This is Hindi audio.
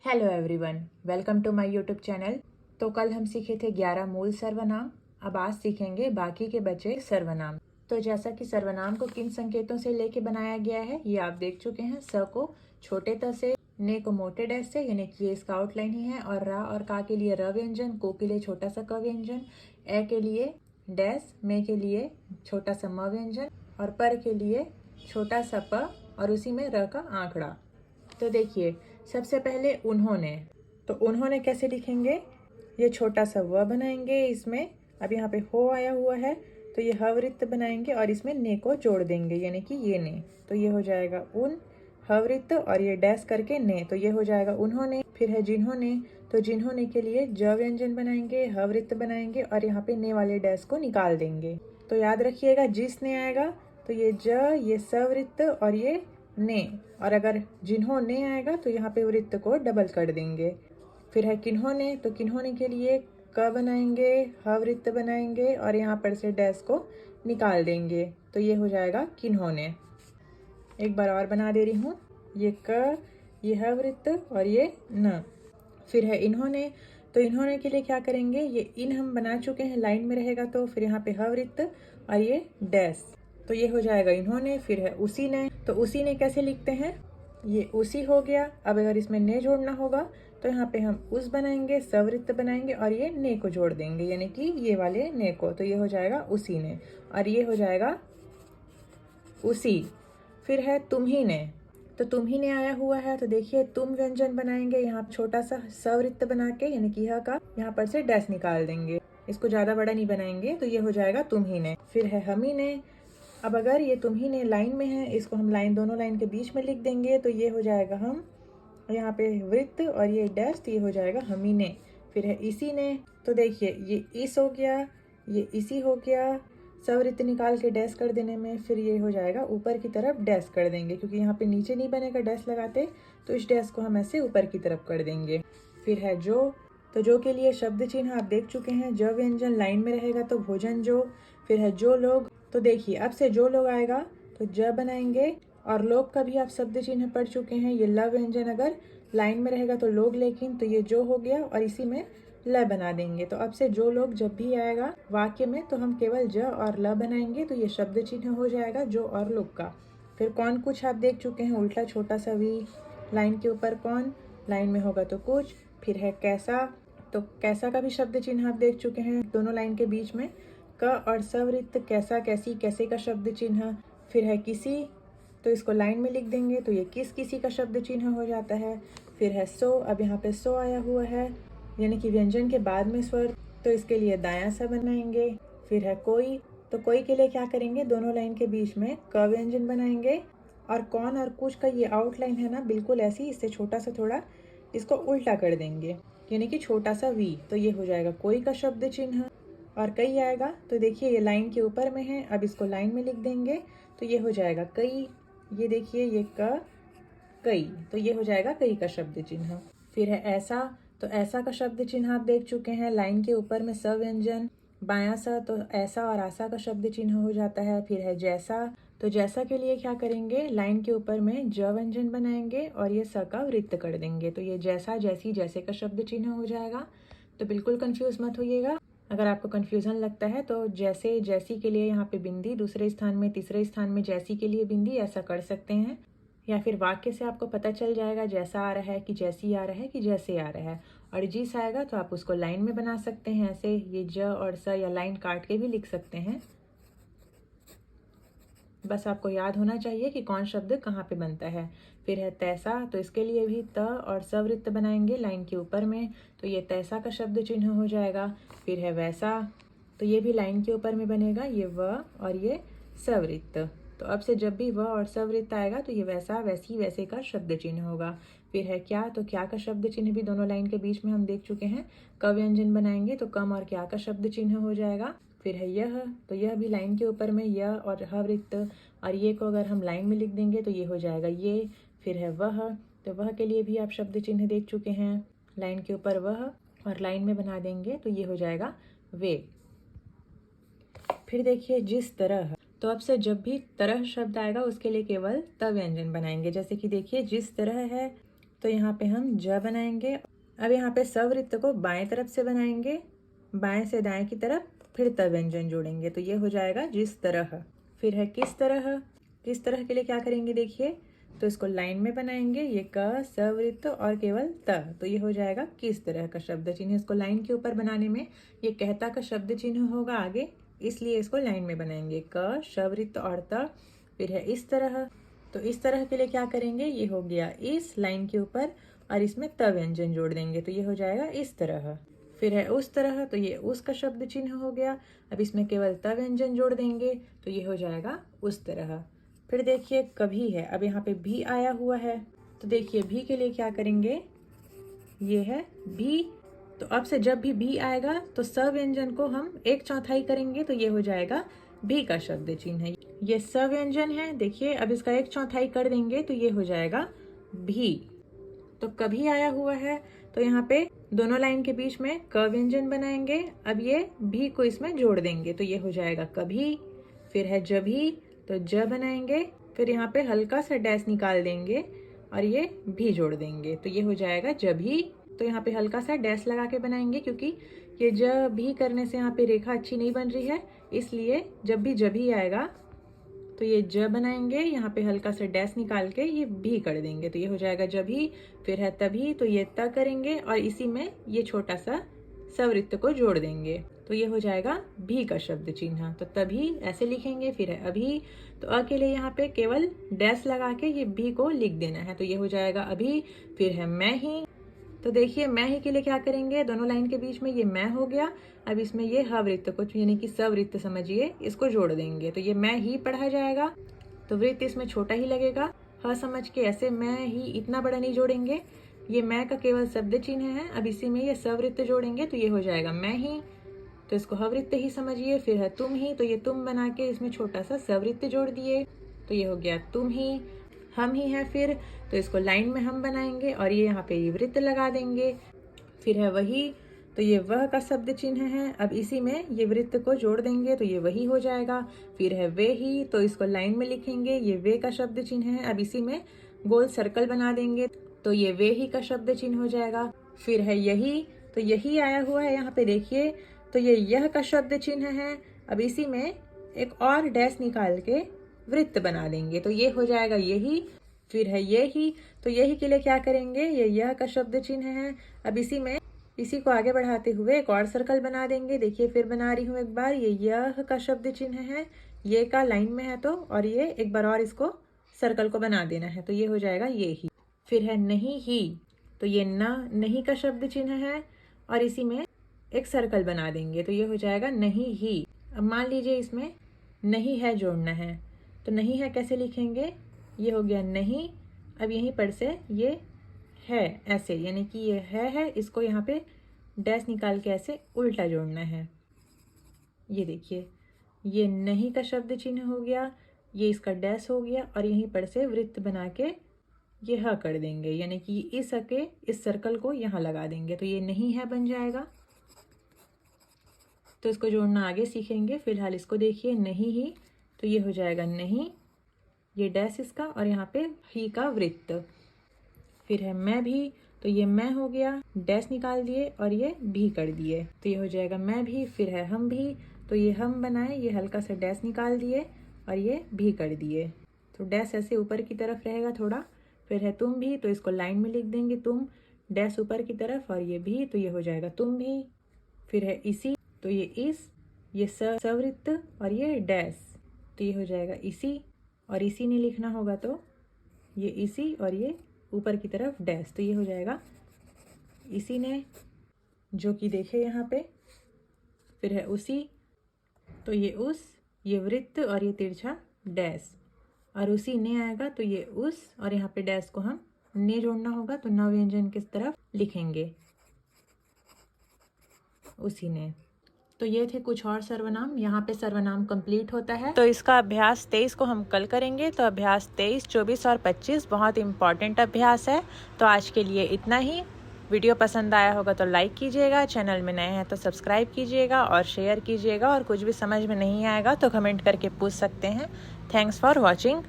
Hello everyone, welcome to my YouTube channel. तो कल हम सीखे थे 11 मूल सर्वनाम। अब आज सीखेंगे बाकी के बचे सर्वनाम। तो जैसा कि सर्वनाम को किन संकेतों से लेके बनाया गया है ये आप देख चुके हैं। स को छोटे त से, ने को मोटे डैश से, यानी कि ये इसका आउटलाइन ही है। और रा और का के लिए र व्यंजन, को के लिए छोटा सा क व्यंजन, ए के लिए डैश, मे के लिए छोटा सा म व्यंजन और पर के लिए छोटा सा प और उसी में र का आंकड़ा। तो देखिए, सबसे पहले उन्होंने, तो उन्होंने कैसे लिखेंगे? ये छोटा सा व बनाएंगे इसमें। अब यहाँ पे हो आया हुआ है तो ये हवृत्त बनाएंगे और इसमें ने को जोड़ देंगे, यानी कि ये ने। तो ये हो जाएगा उन, हवृत्त और ये डैश करके ने, तो ये हो जाएगा उन्होंने। फिर है जिन्होंने, तो जिन्होंने के लिए ज व्यंजन बनाएंगे, हवृत्त बनाएंगे और यहाँ पे ने वाले डैश को निकाल देंगे। तो याद रखिएगा, जिसने आएगा तो ये ज, ये सवृत्त और ये ने, और अगर जिन्होंने आएगा तो यहाँ पे वृत्त को डबल कर देंगे। फिर है किन्होंने, तो किन्होने के लिए क बनाएंगे, हवृत्त बनाएंगे और यहाँ पर से डैश को निकाल देंगे। तो ये हो जाएगा किन्होने। एक बार और बना दे रही हूँ, ये क, ये हवृत्त और ये न। फिर है इन्होंने, तो इन्होंने के लिए क्या करेंगे? ये इन हम बना चुके हैं, लाइन में रहेगा तो फिर यहाँ पे हवृत्त और ये डैश, तो ये हो जाएगा इन्होंने। फिर है उसी ने, तो उसी ने कैसे लिखते हैं? ये उसी हो गया। अब अगर इसमें ने जोड़ना होगा तो यहाँ पे हम उस बनाएंगे, सवृत्त बनाएंगे और ये ने को जोड़ देंगे, यानी कि ये वाले ने को, तो ये हो जाएगा उसी ने और ये हो जाएगा उसी। फिर है तुम ही ने, तो तुम ही ने आया हुआ है तो देखिए तुम व्यंजन बनाएंगे, यहाँ छोटा सा सवृत्त बना के, यानी कि यह का यहाँ पर से डैश निकाल देंगे, इसको ज्यादा बड़ा नहीं बनाएंगे, तो ये हो जाएगा तुम ही ने। फिर है हम ही ने। अब अगर ये तुम ही ने लाइन में है, इसको हम लाइन, दोनों लाइन के बीच में लिख देंगे, तो ये हो जाएगा हम, यहाँ पे वृत्त और ये डैश, तो ये हो जाएगा हम ही ने। फिर है इसी ने, तो देखिए ये इस हो गया, ये इसी हो गया, सवृत्त निकाल के डैश कर देने में फिर ये हो जाएगा ऊपर की तरफ डैश कर देंगे, क्योंकि यहाँ पे नीचे नहीं बनेगा डैश लगाते, तो इस डैश को हम ऐसे ऊपर की तरफ कर देंगे। फिर है जो, तो जो के लिए शब्द चिन्ह आप देख चुके हैं, ज व्यंजन लाइन में रहेगा तो भोजन जो। फिर है जो लोग, तो देखिए अब से जो लोग आएगा तो ज बनाएंगे, और लोग का भी आप शब्द चिन्ह पढ़ चुके हैं, ये ल व्यंजन अगर लाइन में रहेगा तो लोग, लेकिन तो ये जो हो गया और इसी में ल बना देंगे। तो अब से जो लोग जब भी आएगा वाक्य में तो हम केवल ज और ल बनाएंगे, तो ये शब्द चिन्ह हो जाएगा जो और लोग का। फिर कौन कुछ आप देख चुके हैं, उल्टा छोटा सा वी, लाइन के ऊपर कौन, लाइन में होगा तो कुछ। फिर है कैसा, तो कैसा का भी शब्द चिन्ह आप देख चुके हैं, दोनों लाइन के बीच में क और सवृत्त, कैसा, कैसी, कैसे का शब्द चिन्ह। फिर है किसी, तो इसको लाइन में लिख देंगे, तो ये किस किसी का शब्द चिन्ह हो जाता है। फिर है सो, अब यहाँ पे सो आया हुआ है, यानी कि व्यंजन के बाद में स्वर, तो इसके लिए दायां सा बनाएंगे। फिर है कोई, तो कोई के लिए क्या करेंगे? दोनों लाइन के बीच में क व्यंजन बनाएंगे, और कौन और कुछ का ये आउटलाइन है ना, बिल्कुल ऐसी, इससे छोटा सा थोड़ा इसको उल्टा कर देंगे, यानी कि छोटा सा वी, तो ये हो जाएगा कोई का शब्द चिन्ह। और कई आएगा, तो देखिए ये लाइन के ऊपर में है, अब इसको लाइन में लिख देंगे, तो ये हो जाएगा कई। ये देखिए ये कई, तो ये हो जाएगा कई का शब्द चिन्ह। फिर है ऐसा, तो ऐसा का शब्द चिन्ह आप देख चुके हैं, लाइन के ऊपर में स व्यंजन, बायां सा, तो ऐसा और आसा का शब्द चिन्ह हो जाता है। फिर है जैसा, तो जैसा के लिए क्या करेंगे? लाइन के ऊपर में ज व्यंजन बनाएंगे और ये स का वृत्त कर देंगे, तो ये जैसा, जैसी, जैसे का शब्द चिन्ह हो जाएगा। तो बिल्कुल कंफ्यूज मत होइएगा। अगर आपको कंफ्यूजन लगता है तो जैसे, जैसी के लिए यहाँ पे बिंदी दूसरे स्थान में, तीसरे स्थान में जैसी के लिए बिंदी, ऐसा कर सकते हैं। या फिर वाक्य से आपको पता चल जाएगा जैसा आ रहा है कि जैसी आ रहा है कि जैसे आ रहा है। और जिस आएगा तो आप उसको लाइन में बना सकते हैं, ऐसे ये ज और स, या लाइन काट के भी लिख सकते हैं। बस आपको याद होना चाहिए कि कौन शब्द कहाँ पे बनता है। फिर है तैसा, तो इसके लिए भी त और सवृत्त बनाएंगे लाइन के ऊपर में, तो ये तैसा का शब्द चिन्ह हो जाएगा। फिर है वैसा, तो ये भी लाइन के ऊपर में बनेगा, ये व और ये सवृत्त। तो अब से जब भी व और सवृत्त आएगा तो ये वैसा, वैसी, वैसे का शब्द चिन्ह होगा। फिर है क्या, तो क्या का शब्द चिन्ह भी दोनों लाइन के बीच में हम देख चुके हैं, क व्यंजन बनाएंगे तो कम और क्या का शब्द चिन्ह हो जाएगा। फिर है यह, तो यह भी लाइन के ऊपर में य और हवृत्त, और ये को अगर हम लाइन में लिख देंगे तो ये हो जाएगा ये। फिर है वह, तो वह के लिए भी आप शब्द चिन्ह देख चुके हैं, लाइन के ऊपर वह और लाइन में बना देंगे तो ये हो जाएगा वे। फिर देखिए जिस तरह, तो अब से जब भी तरह शब्द आएगा उसके लिए केवल त व्यंजन बनाएंगे, जैसे कि देखिए जिस तरह है, तो यहाँ पे हम ज बनाएंगे। अब यहाँ पे सवृत्त को बाएं तरफ से बनाएंगे, बाएं से दाएं की तरफ, फिर त व्यंजन जोड़ेंगे तो ये हो जाएगा जिस तरह। फिर है किस तरह। किस तरह के लिए क्या करेंगे देखिए, तो इसको लाइन में बनाएंगे, ये क सवृत्त और केवल त, तो ये हो जाएगा किस तरह का शब्द चिन्ह। इसको लाइन के ऊपर बनाने में ये कहता का शब्द चिन्ह होगा आगे, इसलिए इसको लाइन में बनाएंगे, क सवृत्त और त। फिर है इस तरह। तो इस तरह के लिए क्या करेंगे, ये हो गया इस लाइन के ऊपर और इसमें त व्यंजन जोड़ देंगे तो ये हो जाएगा इस तरह। फिर है उस तरह, तो ये उस का शब्द चिन्ह हो गया। अब इसमें केवल त व्यंजन जोड़ देंगे तो ये हो जाएगा उस तरह। फिर देखिए कभी है, अब यहाँ पे भी आया हुआ है, तो देखिए भी के लिए क्या करेंगे, ये है भी। तो अब से जब भी आएगा तो स व्यंजन को हम 1/4 करेंगे तो ये हो जाएगा भी का शब्द चिन्ह है। ये स व्यंजन है, देखिए अब इसका 1/4 कर देंगे तो ये हो जाएगा भी। तो कभी आया हुआ है, तो यहाँ पे दोनों लाइन के बीच में क व्यंजन बनाएंगे। अब ये भी को इसमें जोड़ देंगे तो ये हो जाएगा कभी। फिर है जभी, तो ज बनाएंगे, फिर यहाँ पे हल्का सा डैश निकाल देंगे और ये भी जोड़ देंगे तो ये हो जाएगा जभी। तो यहाँ पे हल्का सा डैश लगा के बनाएंगे क्योंकि ये ज भी करने से यहाँ पे रेखा अच्छी नहीं बन रही है, इसलिए जब भी आएगा तो ये ज बनाएंगे, यहाँ पे हल्का सा डैश निकाल के ये भी कर देंगे तो ये हो जाएगा जभी। फिर है तभी, तो ये त करेंगे और इसी में ये छोटा सा सवृत्त को जोड़ देंगे तो ये हो जाएगा भी का शब्द चिन्ह। तो तभी ऐसे लिखेंगे। फिर है अभी, तो अ के लिए यहाँ पे केवल डैश लगा के ये भी को लिख देना है तो ये हो जाएगा अभी। फिर है मैं ही, तो देखिए मैं ही के लिए क्या करेंगे, दोनों लाइन के बीच में ये मैं हो गया, अब इसमें ये ह वृत्त को यानी कि सवृत्त समझिए इसको जोड़ देंगे तो ये मैं ही पढ़ा जाएगा। तो वृत्त इसमें छोटा ही लगेगा, ह समझ के ऐसे मैं ही इतना बड़ा नहीं जोड़ेंगे, ये मैं का केवल शब्द चिन्ह है। अब इसी में ये सवृत्त जोड़ेंगे तो ये हो जाएगा मैं ही, तो इसको हवृत्त ही समझिए। फिर है तुम ही, तो ये तुम बना के इसमें छोटा सा सवृत्त जोड़ दिए तो ये हो गया तुम ही। हम ही है फिर, तो इसको लाइन में हम बनाएंगे और ये यहाँ पे ये वृत्त लगा देंगे। फिर है वही, तो ये वह का शब्द चिन्ह है, अब इसी में ये वृत्त को जोड़ देंगे तो ये वही हो जाएगा। फिर है वे ही, तो इसको लाइन में लिखेंगे, ये वे का शब्द चिन्ह है, अब इसी में गोल सर्कल बना देंगे तो ये वे ही का शब्द चिन्ह हो जाएगा। फिर है यही, तो यही आया हुआ है यहाँ पे देखिए, तो ये यह का शब्द चिन्ह है, अब इसी में एक और डैश निकाल के वृत्त बना देंगे तो ये हो जाएगा यही। फिर है यही, तो यही के लिए क्या करेंगे, ये यह का शब्द चिन्ह है, अब इसी में इसी को आगे बढ़ाते हुए एक और सर्कल बना देंगे। देखिए फिर बना रही हूँ एक बार, ये यह का शब्द चिन्ह है, ये का लाइन में है तो, और ये एक बार और इसको सर्कल को बना देना है तो ये हो जाएगा ये ही। फिर है नहीं ही, तो ये नहीं का शब्द चिन्ह है और इसी में एक सर्कल बना देंगे तो ये हो जाएगा नहीं ही। अब मान लीजिए इसमें नहीं है जोड़ना है, तो नहीं है कैसे लिखेंगे, ये हो गया नहीं, अब यहीं पर से ये है ऐसे, यानी कि ये है, इसको यहाँ पे डैश निकाल के ऐसे उल्टा जोड़ना है। ये देखिए ये नहीं का शब्द चिन्ह हो गया, ये इसका डैश हो गया और यहीं पर से वृत्त बना के ये ह कर देंगे, यानी कि इस के इस सर्कल को यहाँ लगा देंगे तो ये नहीं है बन जाएगा। तो इसको जोड़ना आगे सीखेंगे, फिलहाल इसको देखिए नहीं ही, तो ये हो जाएगा नहीं, ये डैश इसका और यहाँ पे ही का वृत्त। फिर है मैं भी, तो ये मैं हो गया, डैश निकाल दिए और ये भी कर दिए तो ये हो जाएगा मैं भी। फिर है हम भी, तो ये हम बनाए, ये हल्का सा डैश निकाल दिए और ये भी कर दिए, तो डैश ऐसे ऊपर की तरफ रहेगा थोड़ा। फिर है तुम भी, तो इसको लाइन में लिख देंगे तुम, डैश ऊपर की तरफ और ये भी, तो ये हो जाएगा तुम भी। फिर है इसी, तो ये इस, ये सवृत्त और ये डैश, तो ये हो जाएगा इसी, और इसी ने लिखना होगा तो ये इसी और ये ऊपर की तरफ डैश, तो ये हो जाएगा इसी ने, जो कि देखे यहाँ पे। फिर है उसी, तो ये उस, ये वृत्त और ये तिरछा डैश, और उसी ने आएगा तो ये उस, और यहाँ पे डैश को हम ने जोड़ना होगा तो न व्यंजन किस तरफ लिखेंगे, उसी ने। तो ये थे कुछ और सर्वनाम, यहाँ पे सर्वनाम कंप्लीट होता है। तो इसका अभ्यास 23 को हम कल करेंगे। तो अभ्यास 23, 24 और 25 बहुत इंपॉर्टेंट अभ्यास है। तो आज के लिए इतना ही। वीडियो पसंद आया होगा तो लाइक कीजिएगा, चैनल में नए हैं तो सब्सक्राइब कीजिएगा और शेयर कीजिएगा, और कुछ भी समझ में नहीं आएगा तो कमेंट करके पूछ सकते हैं। Thanks for watching.